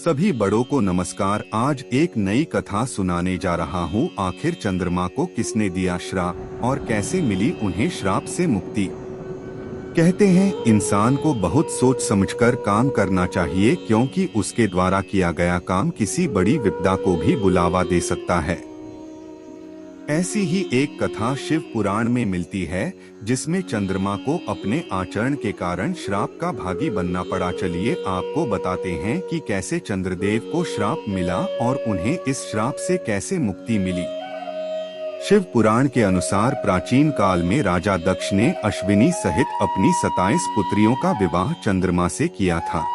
सभी बड़ों को नमस्कार। आज एक नई कथा सुनाने जा रहा हूँ। आखिर चंद्रमा को किसने दिया श्राप और कैसे मिली उन्हें श्राप से मुक्ति। कहते हैं इंसान को बहुत सोच समझकर काम करना चाहिए, क्योंकि उसके द्वारा किया गया काम किसी बड़ी विपदा को भी बुलावा दे सकता है। ऐसी ही एक कथा शिव पुराण में मिलती है, जिसमें चंद्रमा को अपने आचरण के कारण श्राप का भागी बनना पड़ा। चलिए आपको बताते हैं कि कैसे चंद्रदेव को श्राप मिला और उन्हें इस श्राप से कैसे मुक्ति मिली। शिव पुराण के अनुसार प्राचीन काल में राजा दक्ष ने अश्विनी सहित अपनी 27 पुत्रियों का विवाह चंद्रमा से किया था।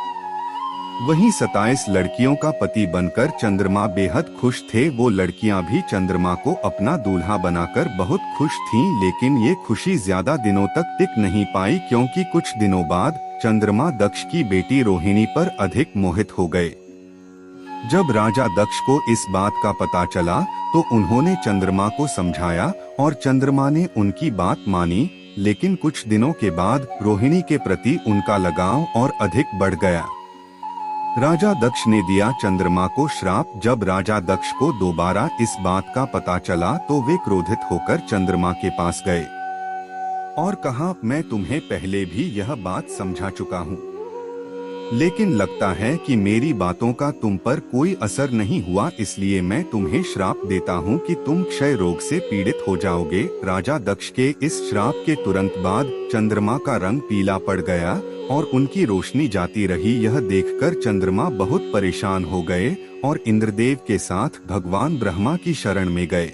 वहीं 27 लड़कियों का पति बनकर चंद्रमा बेहद खुश थे। वो लड़कियां भी चंद्रमा को अपना दूल्हा बनाकर बहुत खुश थीं, लेकिन ये खुशी ज्यादा दिनों तक टिक नहीं पाई, क्योंकि कुछ दिनों बाद चंद्रमा दक्ष की बेटी रोहिणी पर अधिक मोहित हो गए। जब राजा दक्ष को इस बात का पता चला तो उन्होंने चंद्रमा को समझाया और चंद्रमा ने उनकी बात मानी, लेकिन कुछ दिनों के बाद रोहिणी के प्रति उनका लगाव और अधिक बढ़ गया। राजा दक्ष ने दिया चंद्रमा को श्राप। जब राजा दक्ष को दोबारा इस बात का पता चला तो वे क्रोधित होकर चंद्रमा के पास गए और कहा, मैं तुम्हें पहले भी यह बात समझा चुका हूँ, लेकिन लगता है कि मेरी बातों का तुम पर कोई असर नहीं हुआ, इसलिए मैं तुम्हें श्राप देता हूँ कि तुम क्षय रोग से पीड़ित हो जाओगे। राजा दक्ष के इस श्राप के तुरंत बाद चंद्रमा का रंग पीला पड़ गया और उनकी रोशनी जाती रही। यह देखकर चंद्रमा बहुत परेशान हो गए और इंद्रदेव के साथ भगवान ब्रह्मा की शरण में गए।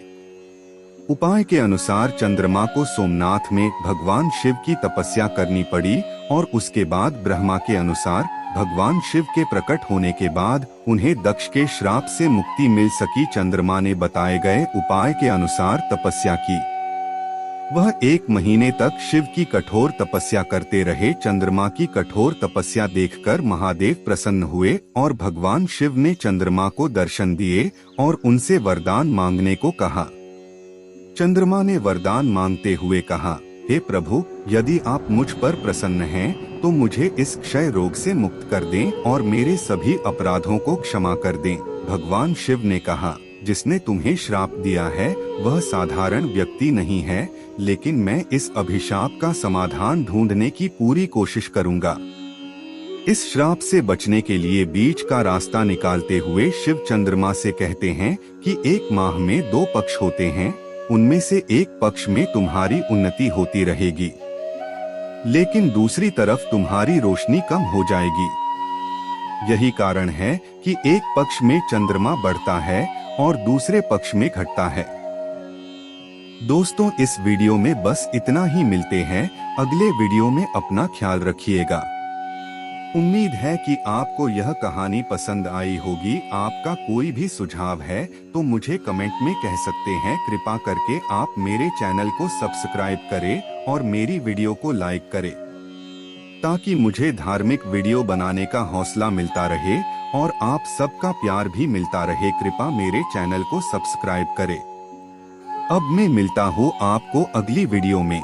उपाय के अनुसार चंद्रमा को सोमनाथ में भगवान शिव की तपस्या करनी पड़ी और उसके बाद ब्रह्मा के अनुसार भगवान शिव के प्रकट होने के बाद उन्हें दक्ष के श्राप से मुक्ति मिल सकी। चंद्रमा ने बताए गए उपाय के अनुसार तपस्या की। वह 1 महीने तक शिव की कठोर तपस्या करते रहे। चंद्रमा की कठोर तपस्या देखकर महादेव प्रसन्न हुए और भगवान शिव ने चंद्रमा को दर्शन दिए और उनसे वरदान मांगने को कहा। चंद्रमा ने वरदान मांगते हुए कहा, हे प्रभु, यदि आप मुझ पर प्रसन्न हैं तो मुझे इस क्षय रोग से मुक्त कर दें और मेरे सभी अपराधों को क्षमा कर दें। भगवान शिव ने कहा, जिसने तुम्हें श्राप दिया है वह साधारण व्यक्ति नहीं है, लेकिन मैं इस अभिशाप का समाधान ढूंढने की पूरी कोशिश करूंगा। इस श्राप से बचने के लिए बीच का रास्ता निकालते हुए शिव चंद्रमा से कहते हैं कि 1 माह में 2 पक्ष होते हैं, उनमें से एक पक्ष में तुम्हारी उन्नति होती रहेगी, लेकिन दूसरी तरफ तुम्हारी रोशनी कम हो जाएगी। यही कारण है कि एक पक्ष में चंद्रमा बढ़ता है और दूसरे पक्ष में घटता है। दोस्तों, इस वीडियो में बस इतना ही। मिलते हैं अगले वीडियो में। अपना ख्याल रखिएगा। उम्मीद है कि आपको यह कहानी पसंद आई होगी। आपका कोई भी सुझाव है तो मुझे कमेंट में कह सकते हैं। कृपा करके आप मेरे चैनल को सब्सक्राइब करें और मेरी वीडियो को लाइक करें, ताकि मुझे धार्मिक वीडियो बनाने का हौसला मिलता रहे और आप सबका प्यार भी मिलता रहे। कृपा मेरे चैनल को सब्सक्राइब करें। अब मैं मिलता हूँ आपको अगली वीडियो में।